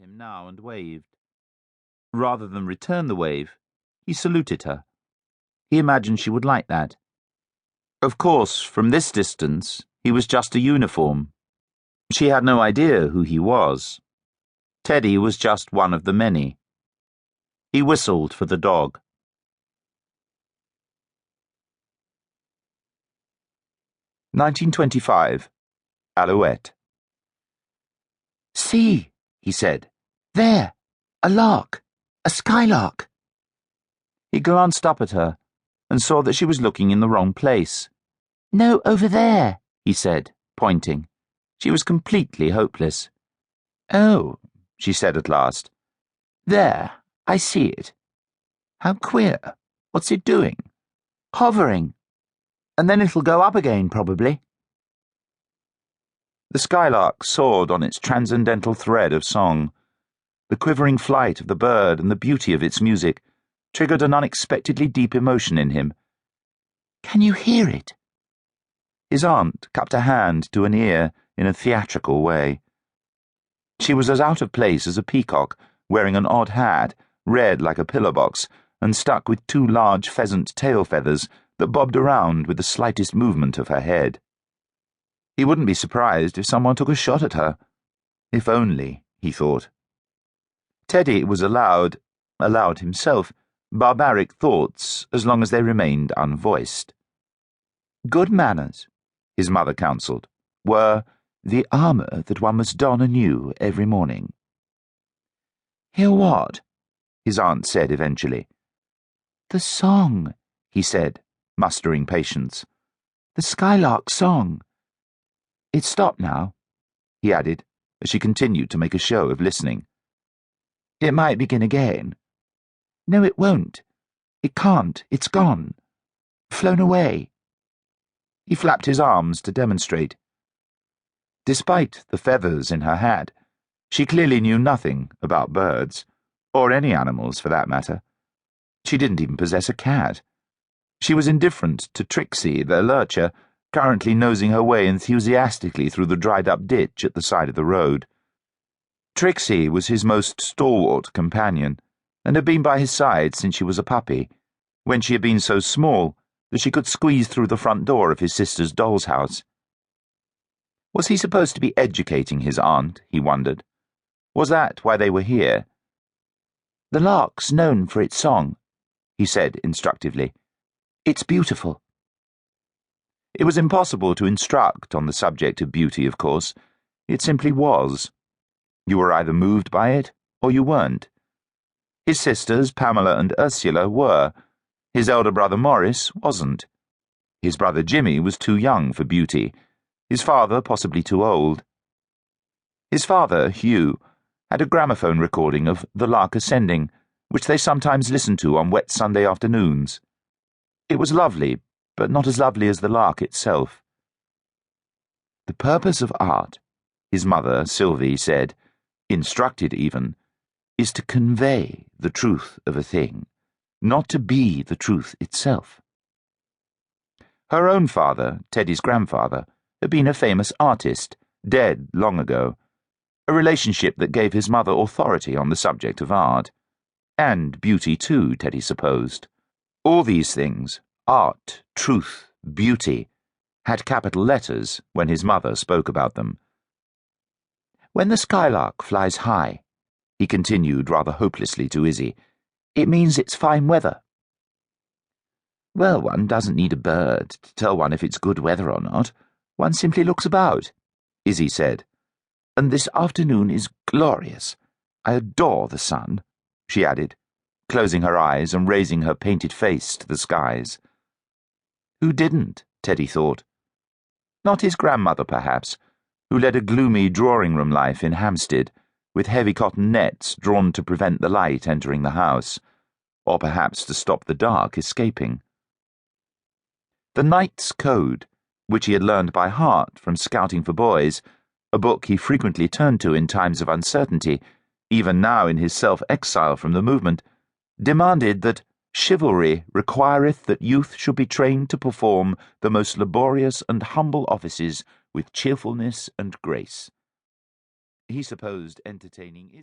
him now and waved. Rather than return the wave, he saluted her. He imagined she would like that. Of course, from this distance, he was just a uniform. She had no idea who he was. Teddy was just one of the many. He whistled for the dog. "1925, Alouette." "See," he said. "There, a lark, a skylark." He glanced up at her and saw that she was looking in the wrong place. "No, over there," he said, pointing. She was completely hopeless. "Oh," she said at last. "There, I see it. How queer. What's it doing?" "Hovering. And then it'll go up again, probably." The skylark soared on its transcendental thread of song. The quivering flight of the bird and the beauty of its music triggered an unexpectedly deep emotion in him. "Can you hear it?" His aunt cupped a hand to an ear in a theatrical way. She was as out of place as a peacock, wearing an odd hat, red like a pillar box, and stuck with two large pheasant tail feathers that bobbed around with the slightest movement of her head. He wouldn't be surprised if someone took a shot at her. If only, he thought. Teddy was allowed himself, barbaric thoughts as long as they remained unvoiced. Good manners, his mother counselled, were the armour that one must don anew every morning. "Hear what?" his aunt said eventually. "The song," he said, mustering patience. "The skylark song. It's stopped now," he added, as she continued to make a show of listening. "It might begin again." "No, it won't. It can't. It's gone. Flown away." He flapped his arms to demonstrate. Despite the feathers in her hat, she clearly knew nothing about birds, or any animals for that matter. She didn't even possess a cat. She was indifferent to Trixie, the lurcher, currently nosing her way enthusiastically through the dried-up ditch at the side of the road. Trixie was his most stalwart companion, and had been by his side since she was a puppy, when she had been so small that she could squeeze through the front door of his sister's doll's house. Was he supposed to be educating his aunt, he wondered? Was that why they were here? "The lark's known for its song," he said instructively. "It's beautiful." It was impossible to instruct on the subject of beauty, of course. It simply was. You were either moved by it, or you weren't. His sisters, Pamela and Ursula, were. His elder brother Maurice wasn't. His brother Jimmy was too young for beauty. His father possibly too old. His father, Hugh, had a gramophone recording of The Lark Ascending, which they sometimes listened to on wet Sunday afternoons. It was lovely, but not as lovely as the lark itself. The purpose of art, his mother, Sylvie, said, instructed even, is to convey the truth of a thing, not to be the truth itself. Her own father, Teddy's grandfather, had been a famous artist, dead long ago, a relationship that gave his mother authority on the subject of art. And beauty too, Teddy supposed. All these things, art, truth, beauty, had capital letters when his mother spoke about them. "When the skylark flies high," he continued rather hopelessly to Izzy, "it means it's fine weather." "Well, one doesn't need a bird to tell one if it's good weather or not. One simply looks about," Izzy said. "And this afternoon is glorious. I adore the sun," she added, closing her eyes and raising her painted face to the skies. Who didn't, Teddy thought. Not his grandmother, perhaps, who led a gloomy drawing-room life in Hampstead, with heavy cotton nets drawn to prevent the light entering the house, or perhaps to stop the dark escaping. The Knight's Code, which he had learned by heart from Scouting for Boys, a book he frequently turned to in times of uncertainty, even now in his self-exile from the movement, demanded that chivalry requireth that youth should be trained to perform the most laborious and humble offices with cheerfulness and grace. He supposed entertaining Izzy